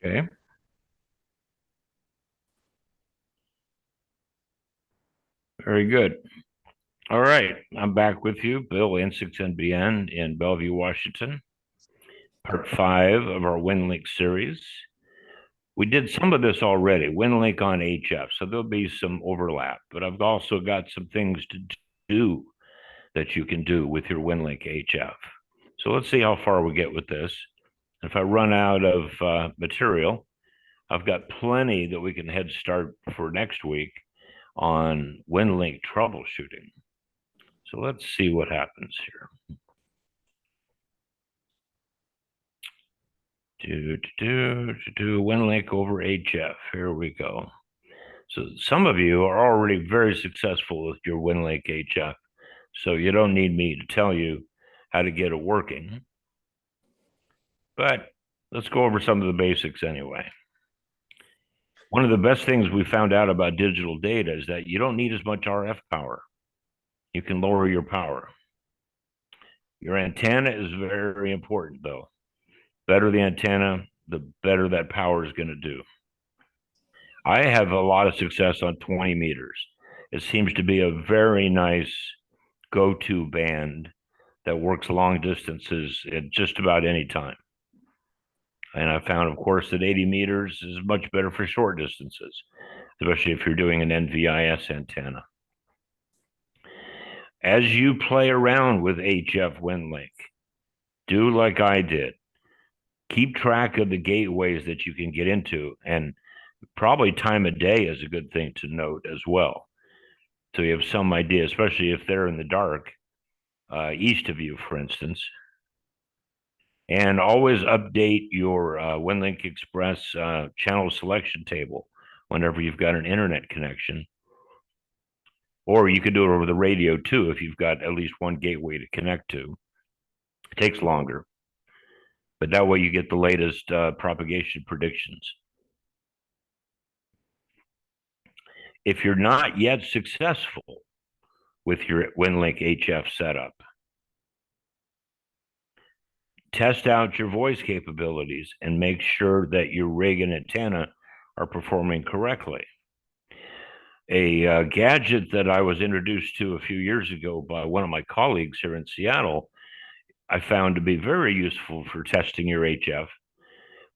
Okay, very good. All right, I'm back with you, Bill, N6NBN in Bellevue, Washington, part five of our Winlink series. We did some of this already, Winlink on HF, so there'll be some overlap, but I've also got some things to do that you can do with your Winlink HF. So let's see how far we get with this. If I run out of material, I've got plenty that we can head start for next week on Winlink troubleshooting. So let's see what happens here. Do Winlink over HF. Here we go. So some of you are already very successful with your Winlink HF. So you don't need me to tell you how to get it working. But let's go over some of the basics anyway. One of the best things we found out about digital data is that you don't need as much RF power. You can lower your power. Your antenna is very important, though. Better the antenna, the better that power is going to do. I have a lot of success on 20 meters. It seems to be a very nice go-to band that works long distances at just about any time. And I found, of course, that 80 meters is much better for short distances, especially if you're doing an NVIS antenna. As you play around with HF WinLink, do like I did. Keep track of the gateways that you can get into, and probably time of day is a good thing to note as well. So you have some idea, especially if they're in the dark, east of you, for instance. And always update your WinLink Express channel selection table whenever you've got an internet connection. Or you can do it over the radio too if you've got at least one gateway to connect to. It takes longer, but that way you get the latest propagation predictions. If you're not yet successful with your WinLink HF setup, test out your voice capabilities and make sure that your rig and antenna are performing correctly. A gadget that I was introduced to a few years ago by one of my colleagues here in Seattle, I found to be very useful for testing your HF.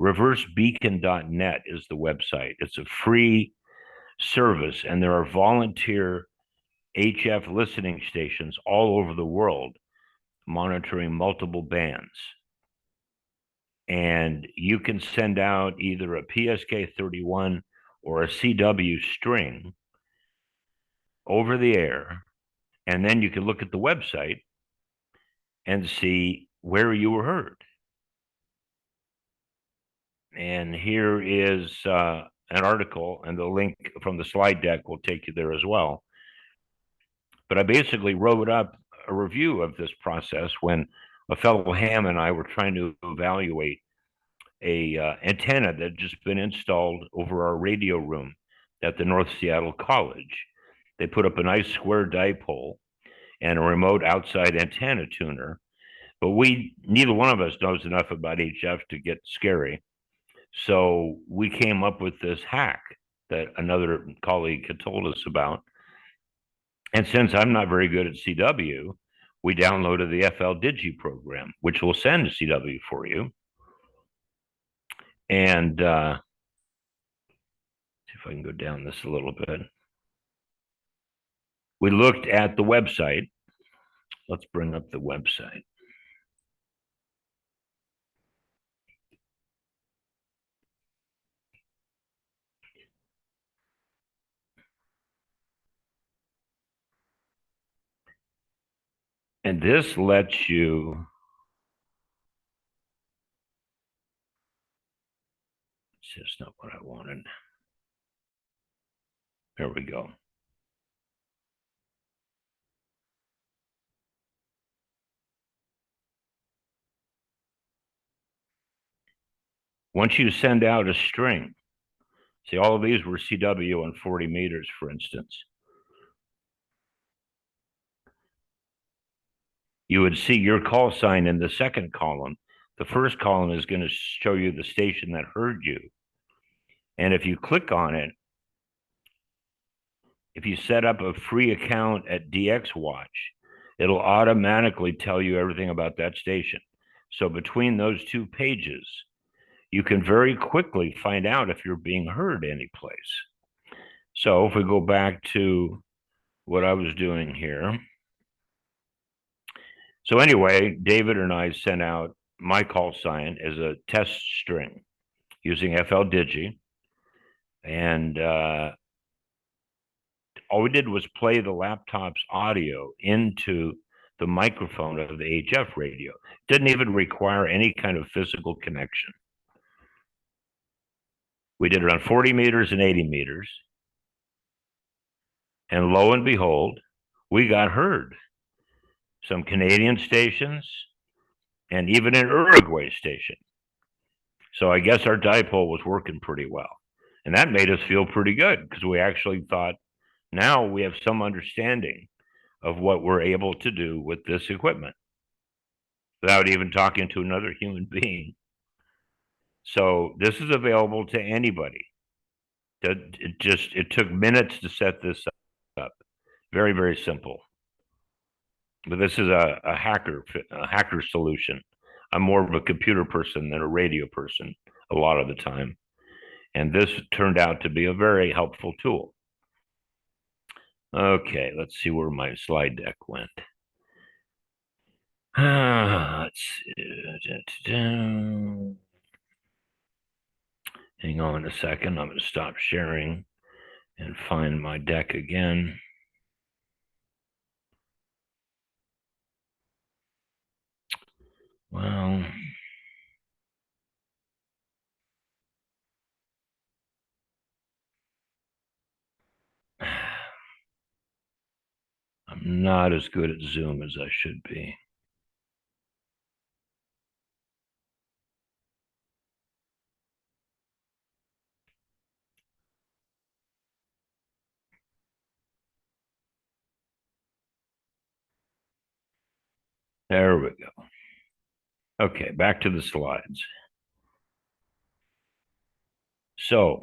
Reversebeacon.net is the website. It's a free service, and there are volunteer HF listening stations all over the world monitoring multiple bands. And you can send out either a PSK 31 or a CW string over the air, and then you can look at the website and see where you were heard. And here is an article, and the link from the slide deck will take you there as well. But I basically wrote up a review of this process when a fellow ham and I were trying to evaluate a antenna that had just been installed over our radio room at the North Seattle College. They put up a nice square dipole and a remote outside antenna tuner, but neither one of us knows enough about HF to get scary. So we came up with this hack that another colleague had told us about. And since I'm not very good at CW, we downloaded the FL Digi program, which will send CW for you. And see if I can go down this a little bit. We looked at the website. Let's bring up the website. And this lets you, it's just not what I wanted. There we go. Once you send out a string, see, all of these were CW on 40 meters, for instance. You would see your call sign in the second column The first column is going to show you the station that heard you. And if you click on it, if you set up a free account at DxWatch, it'll automatically tell you everything about that station. So between those two pages, you can very quickly find out if you're being heard any place. So if we go back to what I was doing here. So anyway, David and I sent out my call sign as a test string using FLDigi. And all we did was play the laptop's audio into the microphone of the HF radio. Didn't even require any kind of physical connection. We did it on 40 meters and 80 meters. And lo and behold, we got heard. Some Canadian stations and even an Uruguay station. So I guess our dipole was working pretty well. And that made us feel pretty good because we actually thought, now we have some understanding of what we're able to do with this equipment without even talking to another human being. So this is available to anybody. It took minutes to set this up. Very, very simple. But this is a hacker solution. I'm more of a computer person than a radio person a lot of the time. And this turned out to be a very helpful tool. Okay, let's see where my slide deck went. Let's see. Hang on a second. I'm going to stop sharing and find my deck again. Well, I'm not as good at Zoom as I should be. There we go. Okay, back to the slides. So,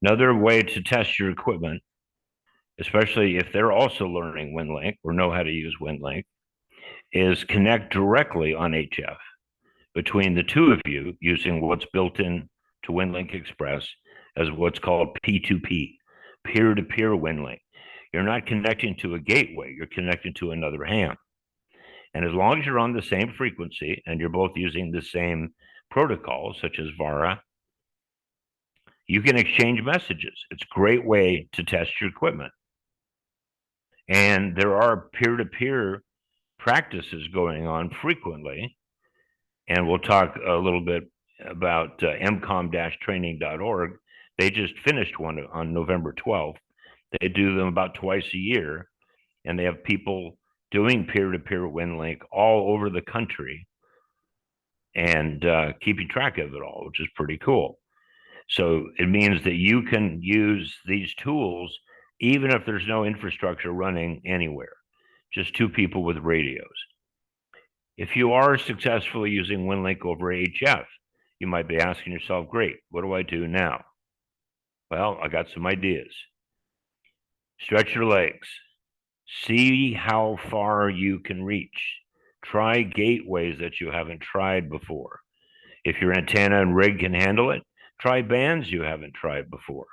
another way to test your equipment, especially if they're also learning Winlink or know how to use Winlink, is connect directly on HF between the two of you using what's built in to Winlink Express as what's called P2P, peer-to-peer Winlink. You're not connecting to a gateway, you're connecting to another ham. And as long as you're on the same frequency and you're both using the same protocol, such as VARA, you can exchange messages. It's a great way to test your equipment. And there are peer-to-peer practices going on frequently. And we'll talk a little bit about mcom-training.org. They just finished one on November 12th. They do them about twice a year. And they have people doing peer-to-peer Winlink all over the country and keeping track of it all, which is pretty cool. So it means that you can use these tools even if there's no infrastructure running anywhere, just two people with radios. If you are successfully using Winlink over HF, you might be asking yourself, great, what do I do now? Well, I got some ideas. Stretch your legs. See how far you can reach. Try gateways that you haven't tried before. If your antenna and rig can handle it, try bands you haven't tried before.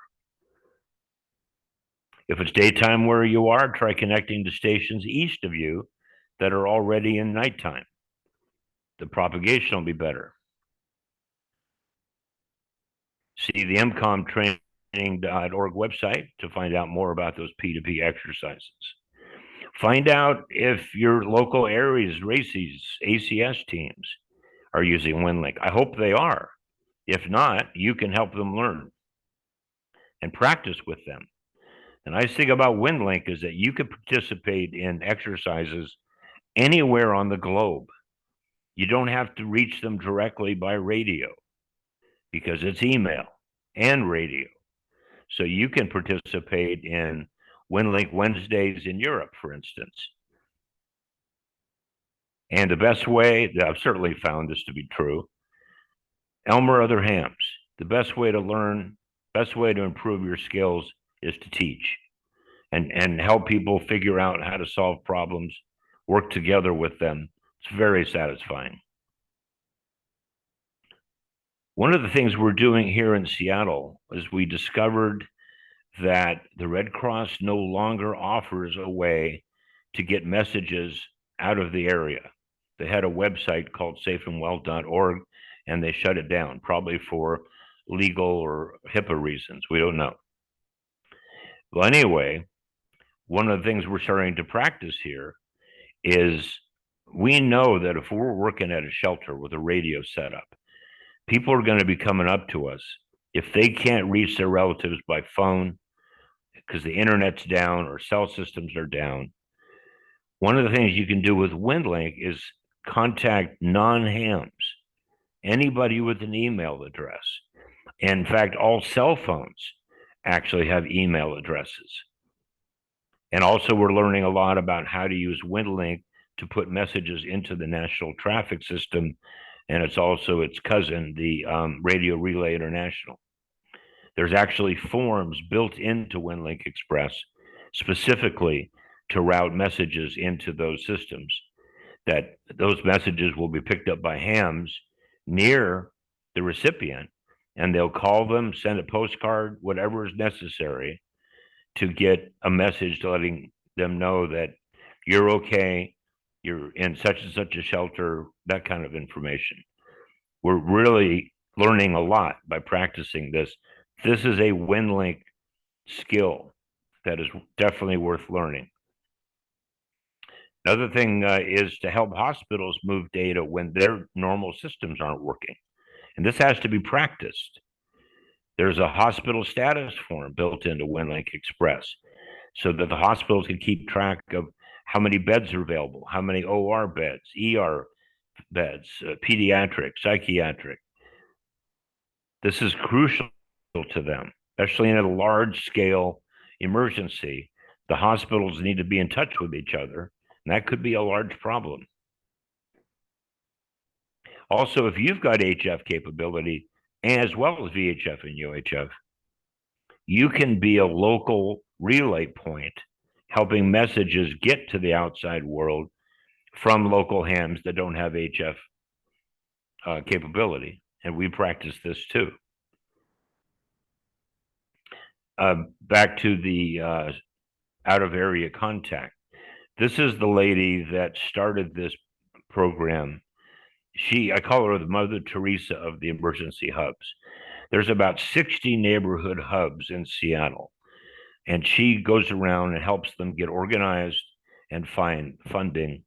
If it's daytime where you are, try connecting to stations east of you that are already in nighttime. The propagation will be better. See the mcom-training.org website to find out more about those P2P exercises. Find out if your local areas, races, ACS teams are using Winlink. I hope they are. If not, you can help them learn and practice with them. The nice thing about Winlink is that you can participate in exercises anywhere on the globe. You don't have to reach them directly by radio because it's email and radio. So you can participate in Winlink Wednesdays in Europe, for instance. And the best way, I've certainly found this to be true, Elmer Other Hams, the best way to learn, best way to improve your skills is to teach and help people figure out how to solve problems, work together with them. It's very satisfying. One of the things we're doing here in Seattle is we discovered that the Red Cross no longer offers a way to get messages out of the area. They had a website called safeandwell.org, and they shut it down, probably for legal or HIPAA reasons. We don't know. Well, anyway, one of the things we're starting to practice here is we know that if we're working at a shelter with a radio setup, people are going to be coming up to us. If they can't reach their relatives by phone because the internet's down or cell systems are down, one of the things you can do with Winlink is contact non-hams, anybody with an email address. In fact, all cell phones actually have email addresses. And also, we're learning a lot about how to use Winlink to put messages into the national traffic system. And it's also its cousin, the Radio Relay International. There's actually forms built into Winlink Express specifically to route messages into those systems, that those messages will be picked up by hams near the recipient, and they'll call them, send a postcard, whatever is necessary to get a message letting them know that you're okay, you're in such and such a shelter, that kind of information. We're really learning a lot by practicing this. This is a Winlink skill that is definitely worth learning. Another thing is to help hospitals move data when their normal systems aren't working. And this has to be practiced. There's a hospital status form built into Winlink Express so that the hospitals can keep track of how many beds are available, how many OR beds, ER beds, pediatric, psychiatric. This is crucial to them, especially in a large scale emergency. The hospitals need to be in touch with each other, and that could be a large problem. Also, if you've got HF capability, as well as VHF and UHF, you can be a local relay point, helping messages get to the outside world from local hams that don't have HF capability. And we practice this too. Back to the out of area contact. This is the lady that started this program. I call her the Mother Teresa of the emergency hubs. There's about 60 neighborhood hubs in Seattle, and she goes around and helps them get organized and find funding.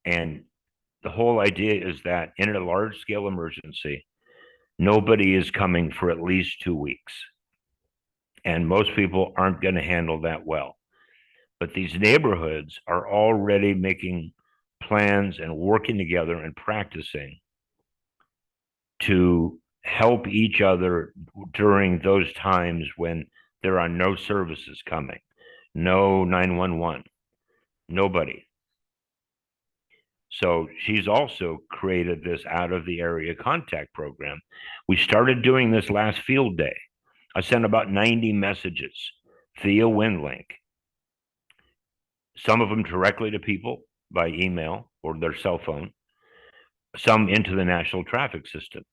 And the whole idea is that in a large scale emergency, nobody is coming for at least 2 weeks. And most people aren't going to handle that well. But these neighborhoods are already making plans and working together and practicing to help each other during those times when there are no services coming, no 911, nobody. So she's also created this out of the area contact program. We started doing this last field day. I sent about 90 messages via Winlink, some of them directly to people by email or their cell phone, some into the national traffic system.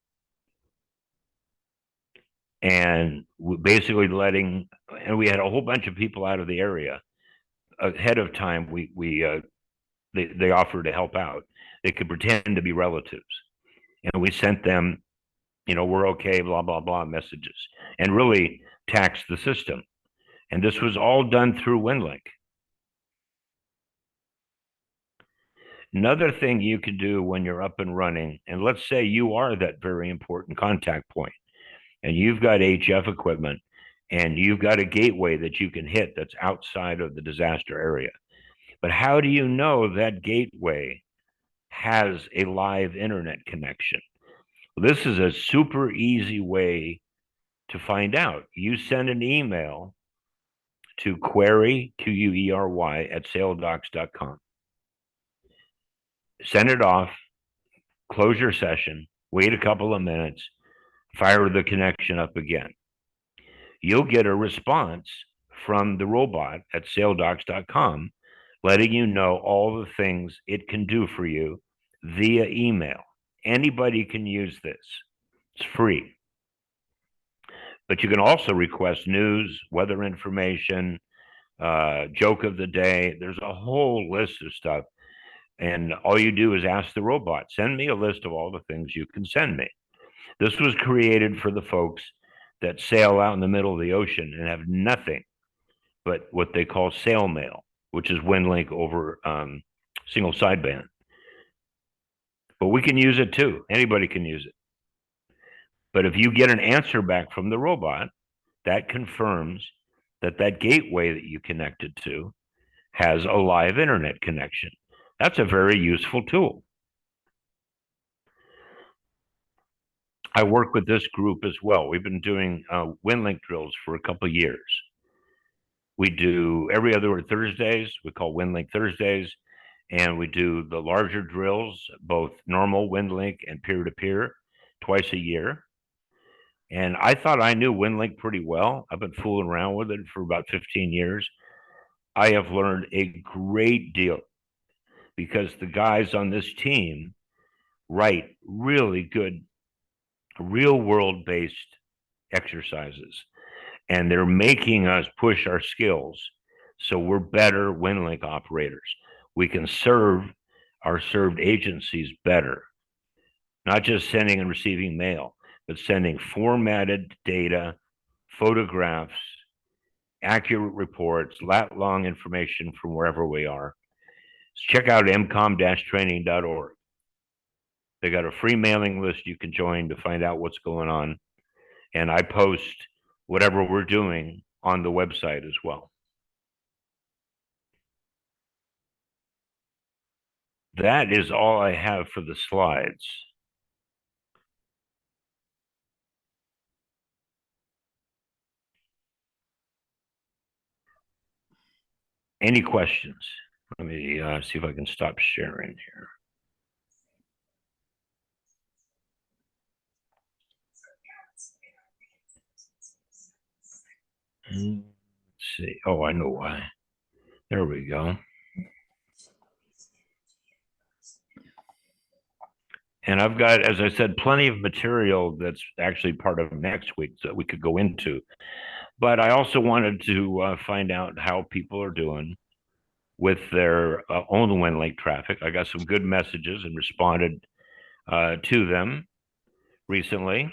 And basically and we had a whole bunch of people out of the area ahead of time. They offered to help out. They could pretend to be relatives, and we sent them, we're okay, blah blah blah messages, and really taxed the system. And this was all done through Winlink. Another thing you can do when you're up and running, and let's say you are that very important contact point, and you've got HF equipment, and you've got a gateway that you can hit that's outside of the disaster area. But how do you know that gateway has a live internet connection? Well, this is a super easy way to find out. You send an email to query, QUERY, at saildocs.com. send it off, close your session, wait a couple of minutes, fire the connection up again. You'll get a response from the robot at saledocs.com letting you know all the things it can do for you via email. Anybody can use this. It's free. But you can also request news, weather information, joke of the day. There's a whole list of stuff. And all you do is ask the robot, send me a list of all the things you can send me. This was created for the folks that sail out in the middle of the ocean and have nothing but what they call sail mail, which is Winlink over single sideband. But we can use it too. Anybody can use it. But if you get an answer back from the robot, that confirms that that gateway that you connected to has a live internet connection. That's a very useful tool. I work with this group as well. We've been doing Winlink drills for a couple of years. We do every other Thursdays. We call Winlink Thursdays. And we do the larger drills, both normal Winlink and peer-to-peer, twice a year. And I thought I knew Winlink pretty well. I've been fooling around with it for about 15 years. I have learned a great deal because the guys on this team write really good, real world based exercises. And they're making us push our skills so we're better Winlink operators. We can serve our served agencies better, not just sending and receiving mail, but sending formatted data, photographs, accurate reports, lat-long information from wherever we are. Check out mcom-training.org. They got a free mailing list you can join to find out what's going on. And I post whatever we're doing on the website as well. That is all I have for the slides. Any questions? Let me see if I can stop sharing here. Let's see. Oh, I know why. There we go. And I've got, as I said, plenty of material that's actually part of next week that we could go into. But I also wanted to find out how people are doing with their own Winlink traffic. I got some good messages and responded to them recently.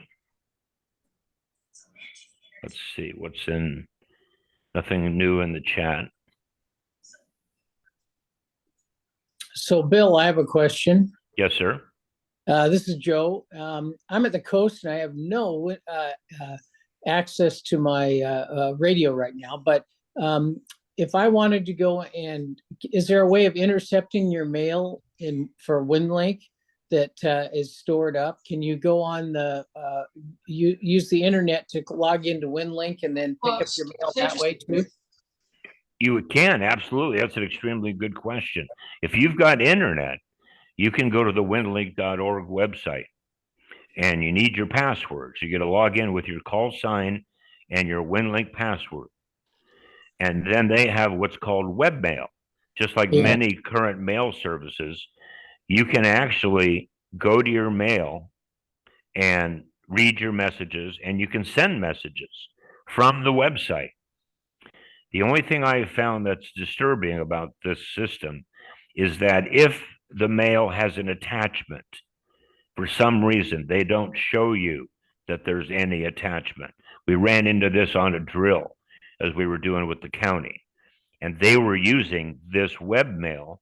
Let's see what's in. Nothing new in the chat. So, Bill, I have a question. Yes, sir. This is Joe. I'm at the coast and I have no access to my radio right now. But if I wanted to go and, is there a way of intercepting your mail for Winlink that is stored up? Can you go on use the internet to log into Winlink and then pick up your mail that way too? You can, absolutely. That's an extremely good question. If you've got internet, you can go to the winlink.org website and you need your passwords. You get to log in with your call sign and your Winlink password. And then they have what's called webmail. Just like many current mail services, you can actually go to your mail and read your messages, and you can send messages from the website. The only thing I have found that's disturbing about this system is that if the mail has an attachment, for some reason, they don't show you that there's any attachment. We ran into this on a drill as we were doing with the county, and they were using this webmail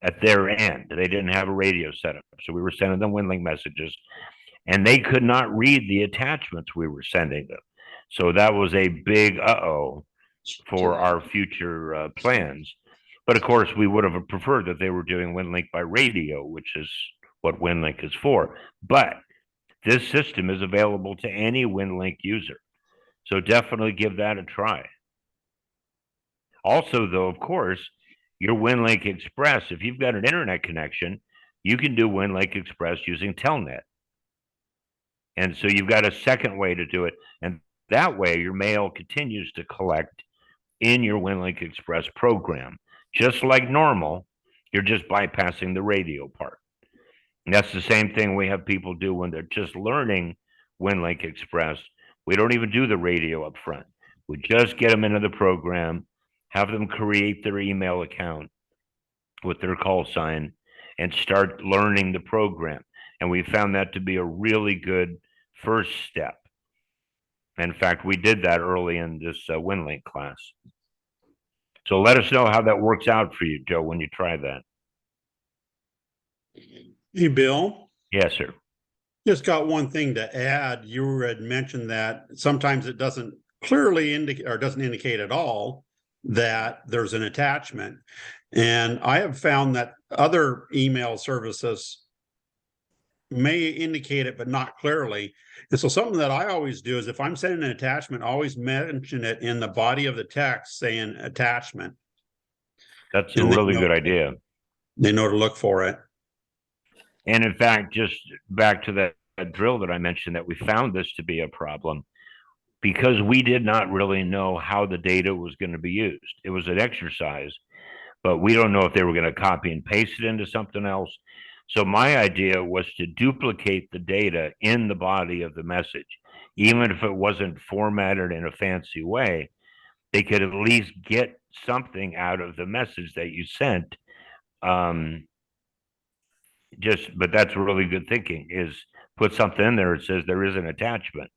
at their end. They didn't have a radio setup, so we were sending them Winlink messages, and they could not read the attachments we were sending them. So that was a big uh-oh for our future plans. But of course, we would have preferred that they were doing Winlink by radio, which is what Winlink is for. But this system is available to any Winlink user. So definitely give that a try. Also, though, of course, your Winlink Express, if you've got an internet connection, you can do WinLink Express using Telnet. And so you've got a second way to do it. And that way your mail continues to collect in your WinLink Express program. Just like normal, you're just bypassing the radio part. And that's the same thing we have people do when they're just learning WinLink Express. We don't even do the radio up front. We just get them into the program, have them create their email account with their call sign, and start learning the program. And we found that to be a really good first step. In fact, we did that early in this WinLink class. So let us know how that works out for you, Joe, when you try that. Hey, Bill. Yes, sir. Just got one thing to add. You had mentioned that sometimes it doesn't clearly indicate or doesn't indicate at all that there's an attachment. And I have found that other email services may indicate it, but not clearly. And so something that I always do is if I'm sending an attachment, always mention it in the body of the text saying attachment. That's a really good idea. They know to look for it. And in fact, just back to that drill that I mentioned, that we found this to be a problem because we did not really know how the data was going to be used. It was an exercise, but we don't know if they were going to copy and paste it into something else. So my idea was to duplicate the data in the body of the message. Even if it wasn't formatted in a fancy way, they could at least get something out of the message that you sent. But that's really good thinking, is put something in there that says there is an attachment.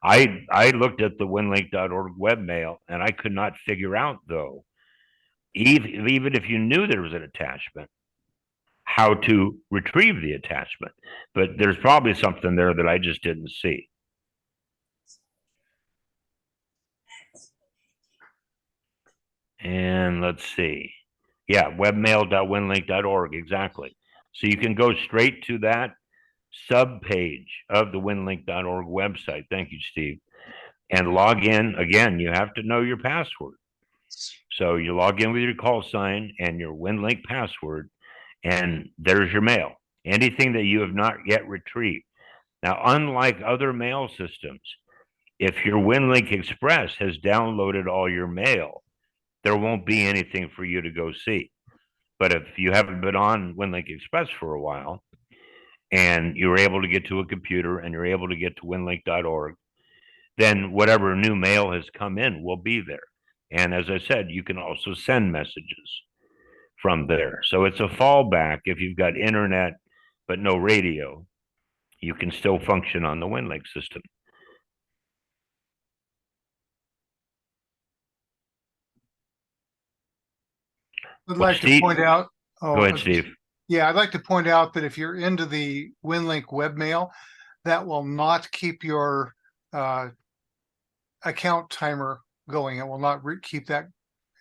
I looked at the winlink.org webmail and I could not figure out, though, even if you knew there was an attachment, how to retrieve the attachment. But there's probably something there that I just didn't see. And let's see. Yeah, webmail.winlink.org, exactly. So you can go straight to that subpage of the winlink.org website. Thank you, Steve. And log in. Again, you have to know your password. So you log in with your call sign and your WinLink password, and there's your mail. Anything that you have not yet retrieved. Now, unlike other mail systems, if your WinLink Express has downloaded all your mail, there won't be anything for you to go see. But if you haven't been on WinLink Express for a while and you're able to get to a computer and you're able to get to winlink.org, then whatever new mail has come in will be there. And as I said, you can also send messages from there. So it's a fallback. If you've got internet but no radio, you can still function on the WinLink system. I'd like to point out. Go ahead, Steve. Yeah, I'd like to point out that if you're into the WinLink webmail, that will not keep your account timer going. It will not keep that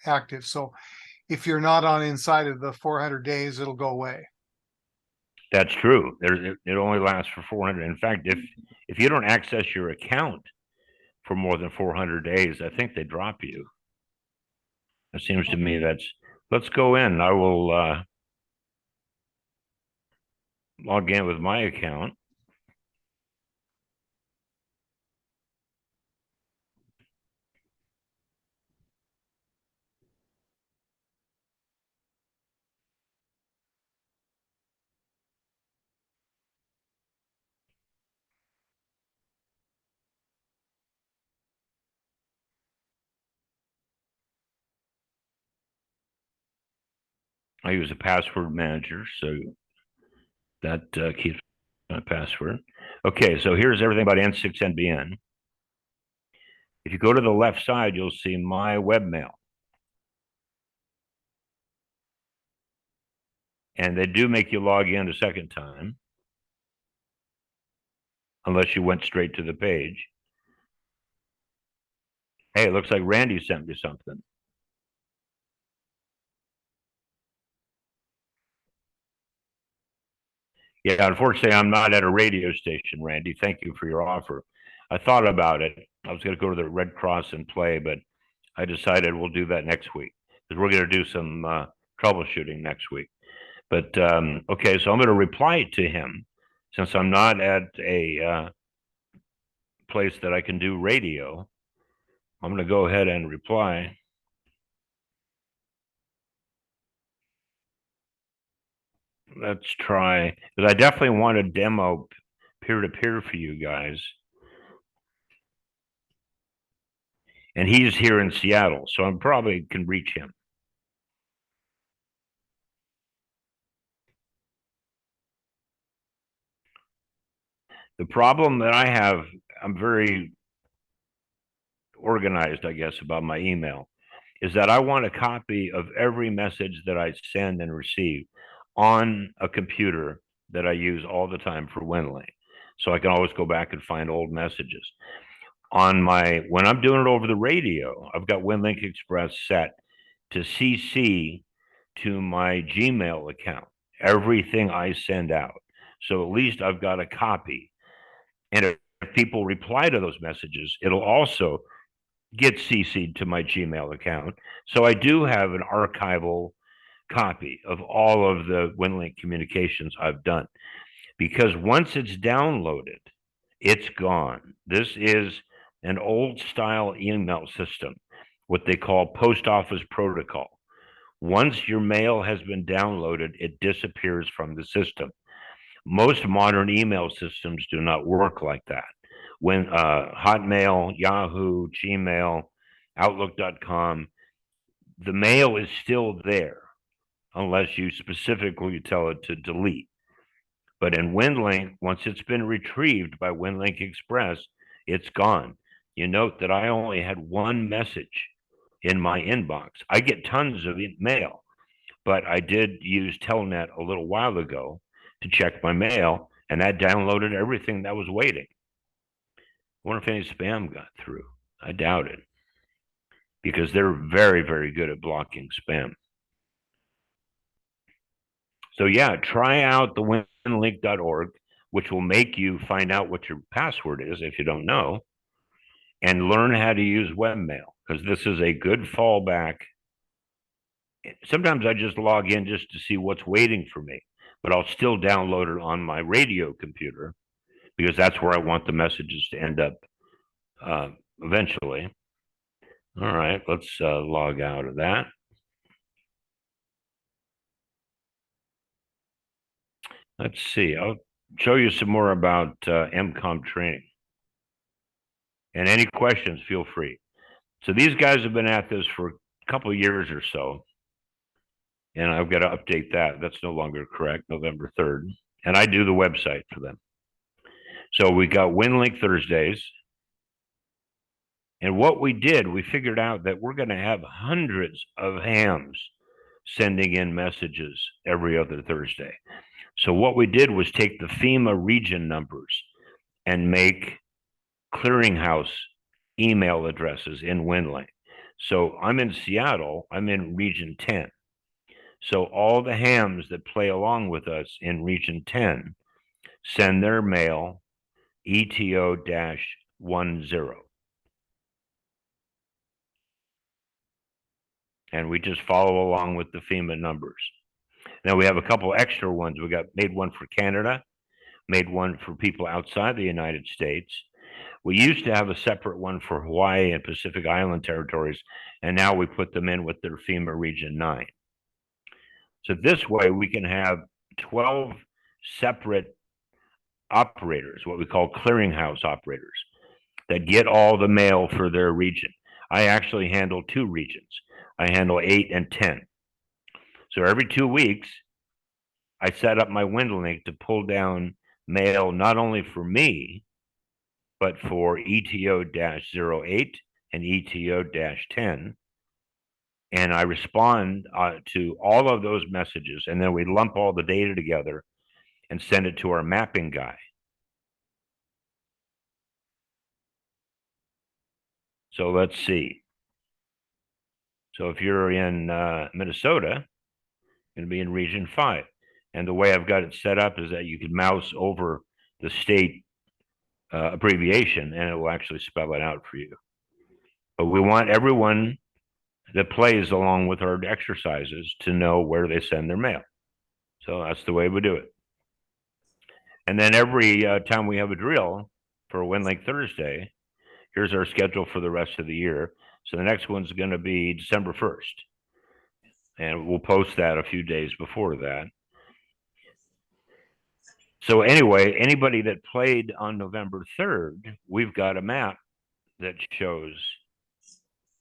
active. So if you're not on inside of the 400 days, it'll go away. That's true. It only lasts for 400. In fact, if you don't access your account for more than 400 days, I think they drop you. It seems to me let's go in. I will log in with my account. I use a password manager, so that keeps my password. Okay, so here's everything about N6NBN. If you go to the left side, you'll see my webmail. And they do make you log in a second time, unless you went straight to the page. Hey, it looks like Randy sent me something. Yeah, unfortunately, I'm not at a radio station, Randy. Thank you for your offer. I thought about it. I was going to go to the Red Cross and play, but I decided we'll do that next week because we're going to do some troubleshooting next week. But okay, so I'm going to reply to him since I'm not at a place that I can do radio. I'm going to go ahead and reply. Let's try, because I definitely want to demo peer-to-peer for you guys. And he's here in Seattle, so I probably can reach him. The problem that I have, I'm very organized, I guess, about my email, is that I want a copy of every message that I send and receive on a computer that I use all the time for Winlink. So I can always go back and find old messages. When I'm doing it over the radio, I've got Winlink Express set to CC to my Gmail account, everything I send out. So at least I've got a copy. And if people reply to those messages, it'll also get CC'd to my Gmail account. So I do have an archival copy of all of the Winlink communications I've done. Because once it's downloaded, it's gone. This is an old style email system, what they call post office protocol. Once your mail has been downloaded, it disappears from the system. Most modern email systems do not work like that. When Hotmail, Yahoo, Gmail, Outlook.com, the mail is still there unless you specifically tell it to delete. But in Winlink, once it's been retrieved by Winlink Express, it's gone. You note that I only had one message in my inbox. I get tons of mail, but I did use Telnet a little while ago to check my mail, and that downloaded everything that was waiting. I wonder if any spam got through. I doubt it, because they're very, very good at blocking spam. So yeah, try out the winlink.org, which will make you find out what your password is if you don't know, and learn how to use webmail, because this is a good fallback. Sometimes I just log in just to see what's waiting for me, but I'll still download it on my radio computer because that's where I want the messages to end up eventually. All right, let's log out of that. Let's see. I'll show you some more about MCOM training. And any questions, feel free. So these guys have been at this for a couple of years or so. And I've got to update that. That's no longer correct, November 3rd. And I do the website for them. So we got Winlink Thursdays. And what we did, we figured out that we're going to have hundreds of hams sending in messages every other Thursday. So what we did was take the FEMA region numbers and make clearinghouse email addresses in Winlink. So I'm in Seattle, I'm in region 10. So all the hams that play along with us in region 10 send their mail ETO-10. And we just follow along with the FEMA numbers. Now we have a couple extra ones. We made one for Canada, made one for people outside the United States. We used to have a separate one for Hawaii and Pacific Island territories, and now we put them in with their FEMA Region 9. So this way we can have 12 separate operators, what we call clearinghouse operators, that get all the mail for their region. I actually handle 2 regions. I handle 8 and 10. So every 2 weeks, I set up my Winlink to pull down mail not only for me, but for ETO-08 and ETO-10. And I respond to all of those messages, and then we lump all the data together and send it to our mapping guy. So let's see. So if you're in Minnesota, you're going to be in region 5. And the way I've got it set up is that you can mouse over the state abbreviation and it will actually spell it out for you. But we want everyone that plays along with our exercises to know where they send their mail. So that's the way we do it. And then every time we have a drill for Winlink Thursday, here's our schedule for the rest of the year. So the next one's going to be December 1st. And we'll post that a few days before that. So anyway, anybody that played on November 3rd, we've got a map that shows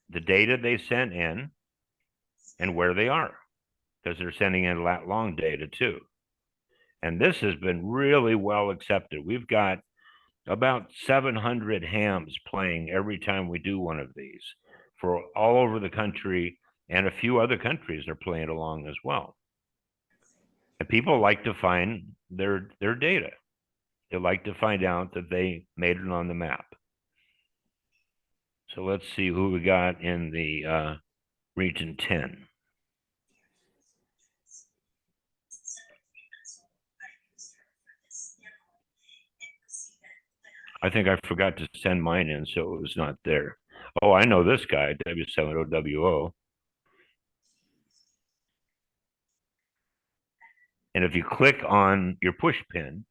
the data they sent in and where they are, because they're sending in lat long data too. And this has been really well accepted. We've got about 700 hams playing every time we do one of these for all over the country, and a few other countries are playing along as well. And people like to find their data. They like to find out that they made it on the map. So let's see who we got in the region 10. I think I forgot to send mine in, so it was not there. Oh, I know this guy, W70WO. And if you click on your push pin,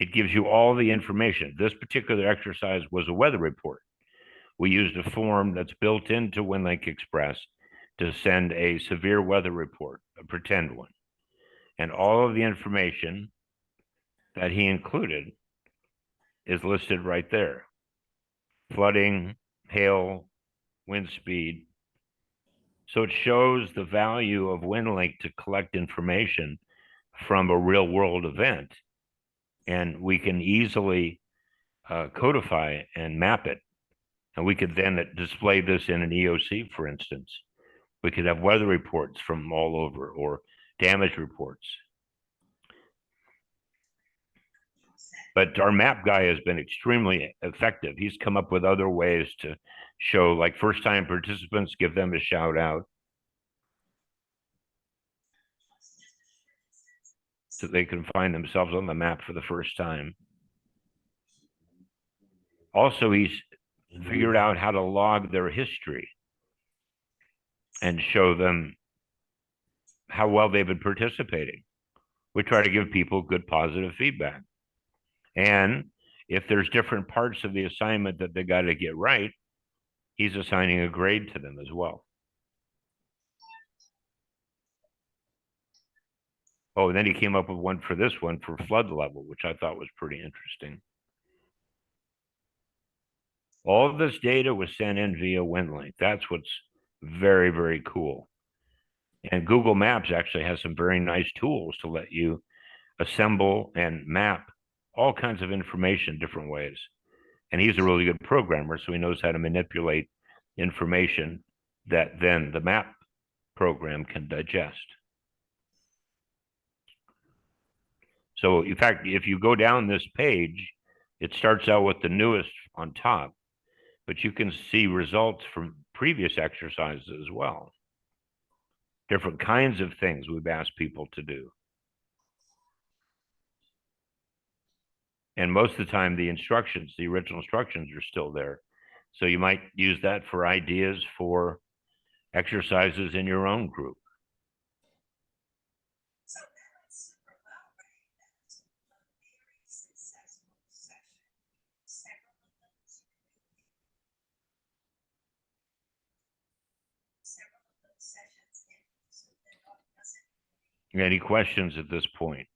it gives you all the information. This particular exercise was a weather report. We used a form that's built into Winlink Express to send a severe weather report, a pretend one. And all of the information that he included is listed right there. Flooding, hail, wind speed. So it shows the value of Winlink to collect information from a real world event. And we can easily codify and map it. And we could then display this in an EOC, for instance. We could have weather reports from all over, or damage reports. But our map guy has been extremely effective. He's come up with other ways to show, like first-time participants, give them a shout out, so they can find themselves on the map for the first time. Also, he's figured out how to log their history and show them how well they've been participating. We try to give people good positive feedback. And if there's different parts of the assignment that they got to get right, he's assigning a grade to them as well. Oh, and then he came up with one for this one for flood level, which I thought was pretty interesting. All of this data was sent in via Winlink. That's what's very, very cool. And Google Maps actually has some very nice tools to let you assemble and map all kinds of information different ways. And he's a really good programmer, so he knows how to manipulate information that then the map program can digest. So in fact, if you go down this page, it starts out with the newest on top, but you can see results from previous exercises as well. Different kinds of things we've asked people to do. And most of the time, the instructions, the original instructions are still there. So you might use that for ideas for exercises in your own group. Any questions at this point?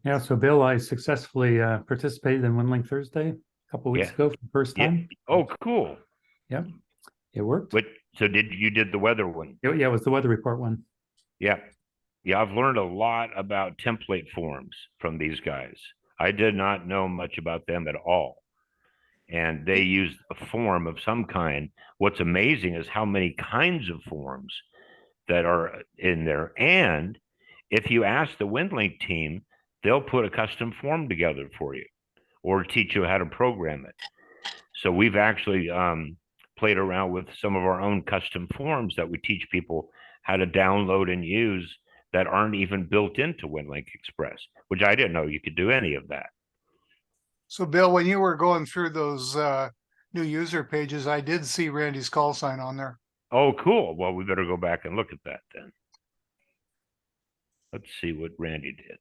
Yeah, so Bill, I successfully participated in Winlink Thursday a couple weeks ago for the first time. Oh, cool. Yep, it worked. But so you did the weather one? Yeah, it was the weather report one. Yeah. Yeah, I've learned a lot about template forms from these guys. I did not know much about them at all. And they use a form of some kind. What's amazing is how many kinds of forms that are in there. And if you ask the Winlink team, they'll put a custom form together for you or teach you how to program it. So we've actually played around with some of our own custom forms that we teach people how to download and use that aren't even built into Winlink Express, which I didn't know you could do any of that. So Bill, when you were going through those new user pages, I did see Randy's call sign on there. Oh, cool. Well, we better go back and look at that then. Let's see what Randy did.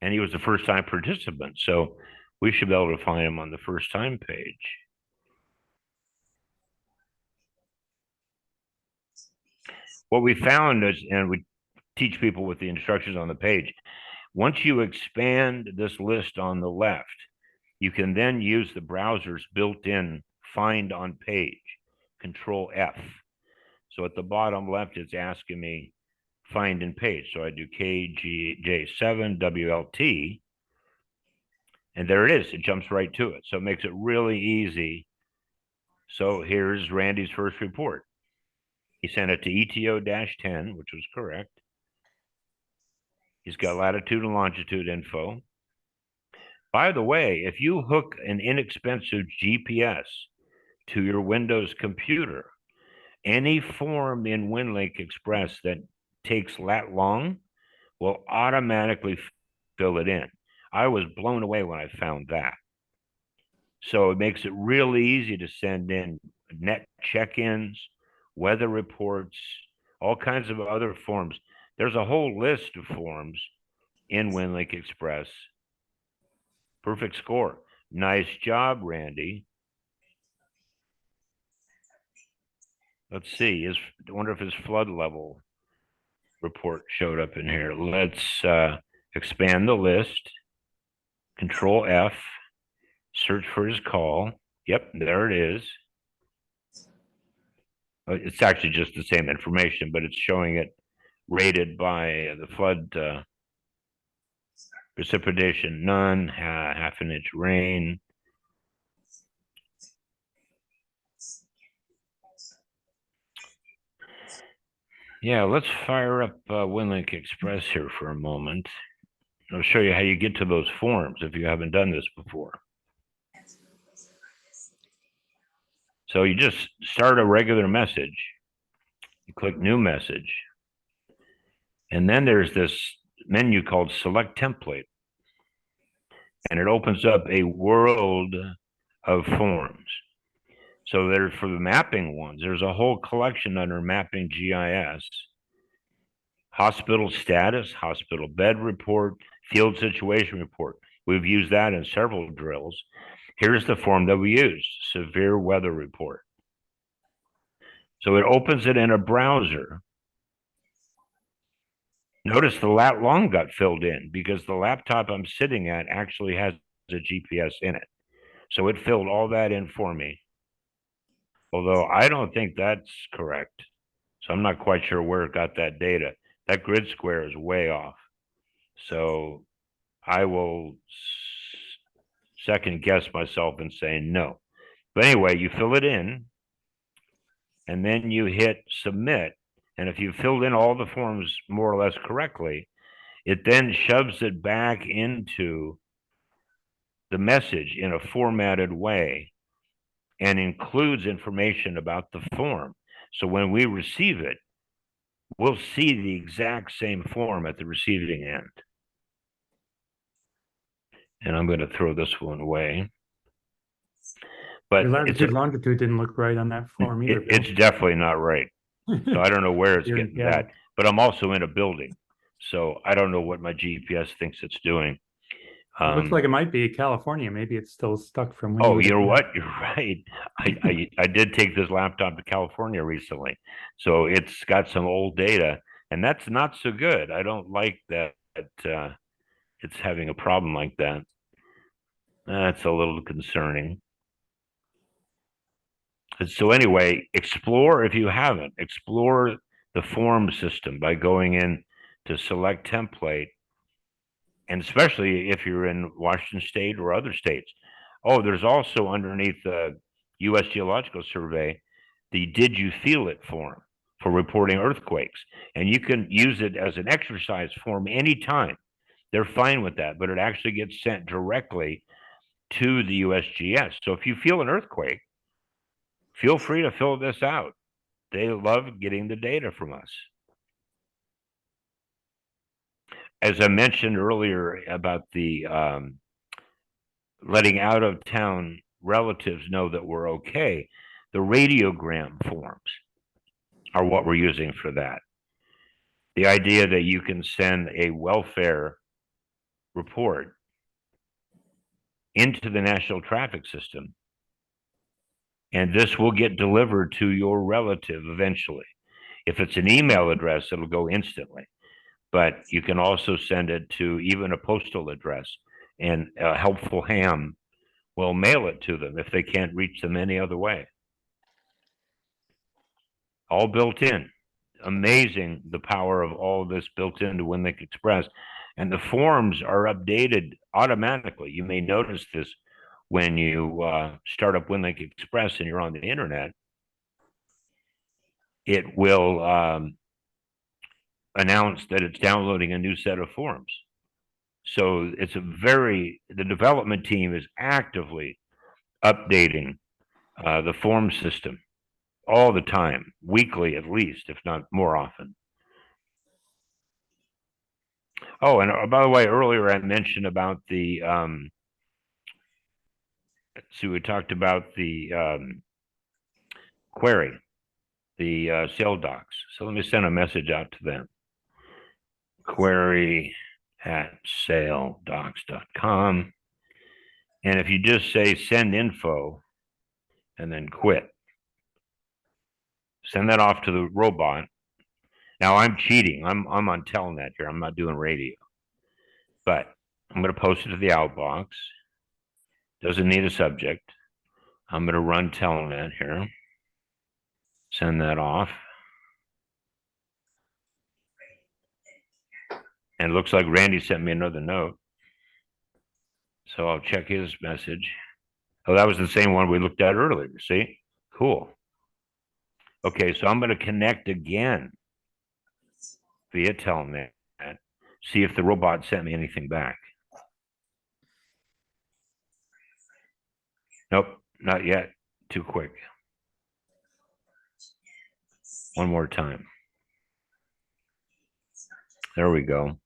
And he was the first time participant, so we should be able to find him on the first time page. What we found is, and we teach people with the instructions on the page, once you expand this list on the left, you can then use the browser's built-in find on page, Control F. So at the bottom left, it's asking me find in page. So I do KGJ7 WLT, and there it is. It jumps right to it. So it makes it really easy. So here's Randy's first report. He sent it to ETO-10, which was correct. He's got latitude and longitude info. By the way, if you hook an inexpensive GPS to your Windows computer, any form in Winlink Express that takes lat long will automatically fill it in. I was blown away when I found that. So it makes it really easy to send in net check-ins, weather reports, all kinds of other forms. There's a whole list of forms in Winlink Express. Perfect score. Nice job, Randy. Let's see. I wonder if his flood level report showed up in here. Let's expand the list. Control F. Search for his call. Yep, there it is. It's actually just the same information, but it's showing it rated by the flood precipitation, none, half an inch rain. Yeah, let's fire up Winlink Express here for a moment. I'll show you how you get to those forms if you haven't done this before. So you just start a regular message. You click New Message. And then there's this menu called Select Template. And it opens up a world of forms. So there's, for the mapping ones, there's a whole collection under Mapping GIS. Hospital status, hospital bed report, field situation report. We've used that in several drills. Here's the form that we used, severe weather report. So it opens it in a browser. Notice the lat long got filled in because the laptop I'm sitting at actually has a GPS in it. So it filled all that in for me. Although I don't think that's correct. So I'm not quite sure where it got that data. That grid square is way off. So I will second guess myself and say no. But anyway, you fill it in and then you hit submit. And if you filled in all the forms more or less correctly, it then shoves it back into the message in a formatted way and includes information about the form. So when we receive it, we'll see the exact same form at the receiving end. And I'm going to throw this one away. But Your latitude longitude didn't look right on that form either. It's definitely not right. So I don't know where it's getting Yeah. that. But I'm also in a building. So I don't know what my GPS thinks it's doing. It looks like it might be California. Maybe it's still stuck from when Oh, you know what? You're right. I did take this laptop to California recently. So it's got some old data, and that's not so good. I don't like that it's having a problem like that. That's a little concerning. So anyway, explore, if you haven't, explore the form system by going in to select template, and especially if you're in Washington State or other states. Oh, there's also underneath the U.S. Geological Survey, the Did You Feel It form for reporting earthquakes. And you can use it as an exercise form anytime. They're fine with that, but it actually gets sent directly to the USGS. So if you feel an earthquake, feel free to fill this out. They love getting the data from us. as I mentioned earlier about the letting out of town relatives know that we're okay, the radiogram forms are what we're using for that. The idea that you can send a welfare report into the national traffic system, and this will get delivered to your relative eventually. If it's an email address, it'll go instantly, but you can also send it to even a postal address, and a helpful ham will mail it to them if they can't reach them any other way. All built in. Amazing, the power of all of this built into Winlink Express. And the forms are updated automatically. You may notice this when you start up Winlink Express and you're on the internet. It will announce that it's downloading a new set of forms. So it's the development team is actively updating the form system all the time, weekly at least, if not more often. Oh, and by the way, earlier I mentioned about the, we talked about the query, the sale docs. So let me send a message out to them. Query at saledocs.com. And if you just say send info and then quit, send that off to the robot. Now I'm cheating. I'm on Telnet here. I'm not doing radio. But I'm going to post it to the outbox. Doesn't need a subject. I'm going to run Telnet here. Send that off. And it looks like Randy sent me another note. So I'll check his message. Oh, that was the same one we looked at earlier. See? Cool. Okay, so I'm going to connect again via Telnet. See if the robot sent me anything back. Nope, not yet. Too quick. One more time. There we go.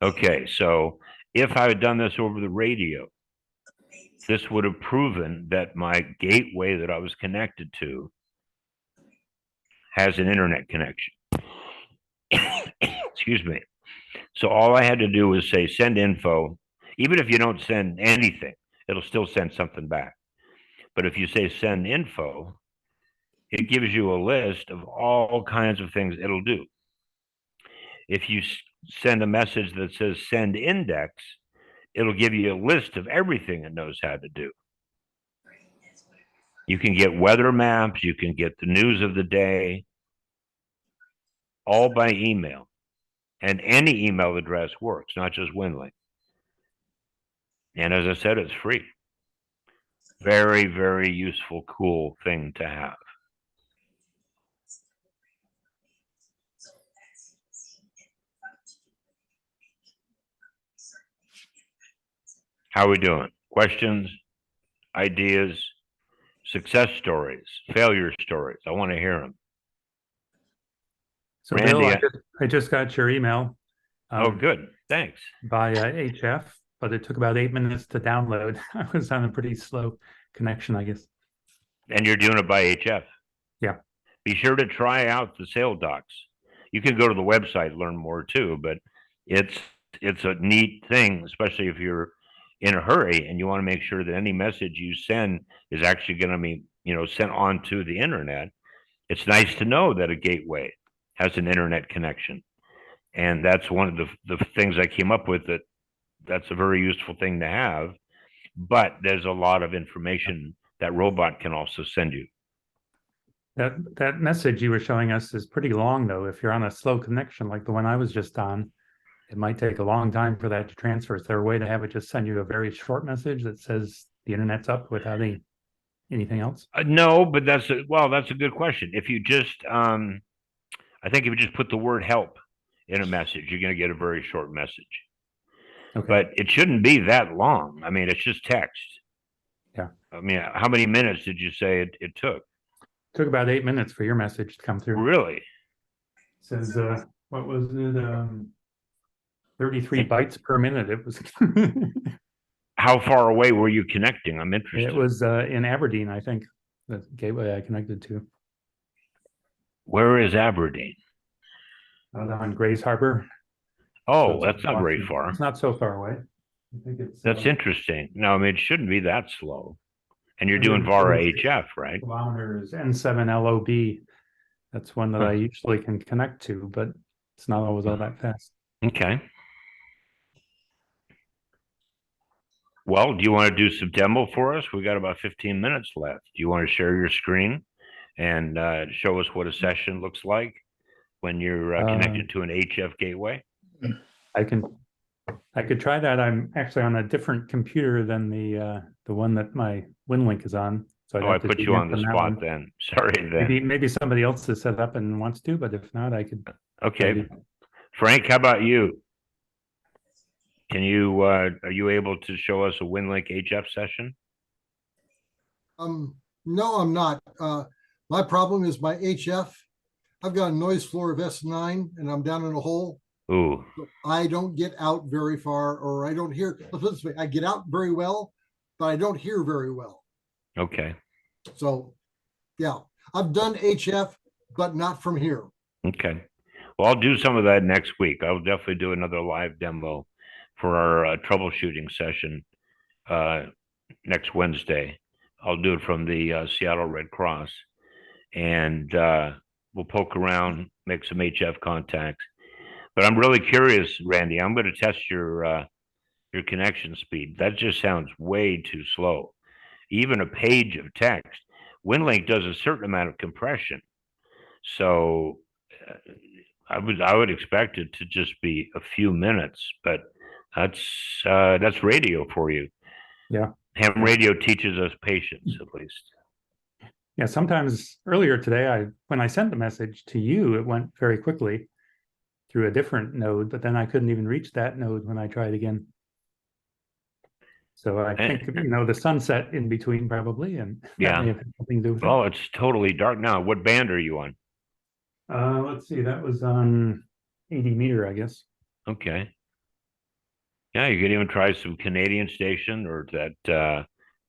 Okay, so if I had done this over the radio, this would have proven that my gateway that I was connected to has an internet connection. Excuse me. So all I had to do was say send info. Even if you don't send anything, it'll still send something back. But if you say send info, it gives you a list of all kinds of things it'll do. If you send a message that says send index, it'll give you a list of everything it knows how to do. You can get weather maps, you can get the news of the day, all by email. And any email address works, not just Winlink. And as I said, it's free. Very, very useful, cool thing to have. How are we doing? Questions, ideas, success stories, failure stories? I want to hear them. So Randy, Bill, I just got your email. Oh, good. Thanks. By HF, but it took about 8 minutes to download. I was on a pretty slow connection, I guess. And you're doing it by HF? Yeah. Be sure to try out the sale docs. You can go to the website, learn more too, but it's a neat thing, especially if you're in a hurry and you want to make sure that any message you send is actually going to be, sent onto the internet. It's nice to know that a gateway has an internet connection. And that's one of the things I came up with, that's a very useful thing to have. But there's a lot of information that robot can also send you. That message you were showing us is pretty long, though. If you're on a slow connection like the one I was just on, it might take a long time for that to transfer. Is there a way to have it just send you a very short message that says the internet's up without anything else? No, but that's a good question. If you just, I think if you just put the word help in a message, you're going to get a very short message. Okay. But it shouldn't be that long. I mean, it's just text. Yeah. I mean, how many minutes did you say it took? It took about 8 minutes for your message to come through. Really? It says, what was it? 33 bytes per minute. It was How far away were you connecting? I'm interested. it was in Aberdeen, I think, the gateway I connected to. Where is Aberdeen? Out on Grays Harbor. Oh, So that's not very far. It's not so far away. I think it's That's interesting. No, I mean, it shouldn't be that slow. And you're doing VARA HF, right? Kilometers N7LOB. That's one that I usually can connect to, but it's not always all that fast. Okay. Well, do you want to do some demo for us? We got about 15 minutes left. Do you want to share your screen and show us what a session looks like when you're connected to an HF gateway? I could try that. I'm actually on a different computer than the one that my Winlink is on. So I put you on the spot then. Sorry then. Maybe somebody else is set up and wants to, but if not, I could. Okay. Maybe. Frank, how about you? Can you are you able to show us a Winlink HF session? No, I'm not. My problem is my HF. I've got a noise floor of S9 and I'm down in a hole. Ooh. I don't get out very far, or I don't hear. Let's put it this way, I get out very well, but I don't hear very well. Okay. So, yeah, I've done HF, but not from here. Okay. Well, I'll do some of that next week. I'll definitely do another live demo for our troubleshooting session next Wednesday. I'll do it from the Seattle Red Cross, and we'll poke around, make some HF contacts. But I'm really curious, Randy. I'm going to test your connection speed. That just sounds way too slow. Even a page of text. Winlink does a certain amount of compression, so I would expect it to just be a few minutes. But that's radio for you. Yeah. Ham radio teaches us patience, at least. Yeah. Sometimes earlier today, when I sent the message to you, it went very quickly through a different node, but then I couldn't even reach that node when I tried again. So I think, the sunset in between probably, and that may have something to do with it. Well, it's totally dark now. What band are you on? Let's see, that was on 80 meter, I guess. Okay. Yeah, you could even try some Canadian station or that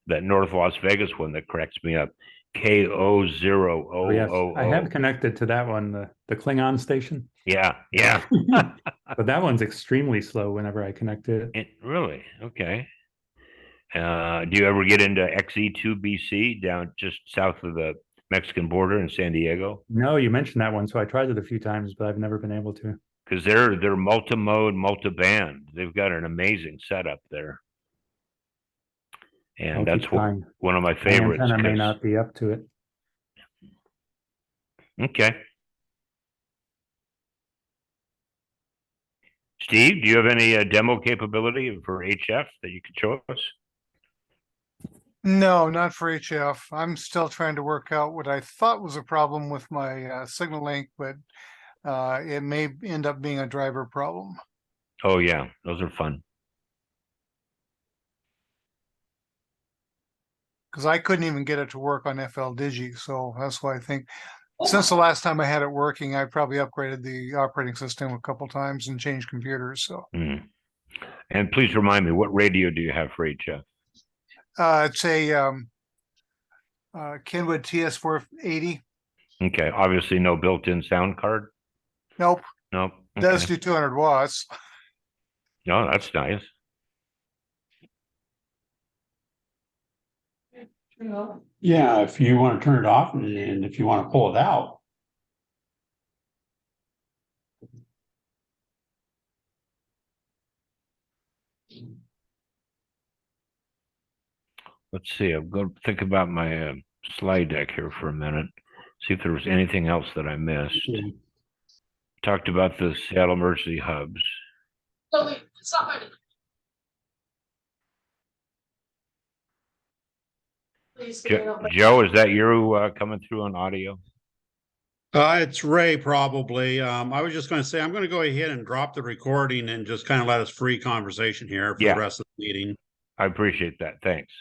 North Las Vegas one that cracks me up. KO000. Oh, yes, I have connected to that one, the Klingon station. Yeah, yeah. But that one's extremely slow whenever I connect it. Really? Okay. Do you ever get into XE2BC down just south of the Mexican border in San Diego? No, you mentioned that one, so I tried it a few times, but I've never been able to. Because they're multi-mode, multi-band. They've got an amazing setup there, and that's one of my favorites. I may not be up to it. Okay. Steve, do you have any demo capability for HF that you could show us? No, not for HF. I'm still trying to work out what I thought was a problem with my signal link, but it may end up being a driver problem. Oh yeah, those are fun. Because I couldn't even get it to work on FL Digi, so that's why I think since the last time I had it working, I probably upgraded the operating system a couple times and changed computers. So, And please remind me, what radio do you have for HF? it's a Kenwood TS480. Okay, obviously no built-in sound card. Nope. Nope. It does do 200 watts. No, that's nice. Yeah, if you want to turn it off and if you want to pull it out. Let's see. I'm going to think about my slide deck here for a minute. See if there was anything else that I missed. Talked about the Seattle emergency hubs. Joe, is that you coming through on audio? It's Ray, probably. I was just going to say, I'm going to go ahead and drop the recording and just kind of let us free conversation here for the rest of the meeting. I appreciate that. Thanks.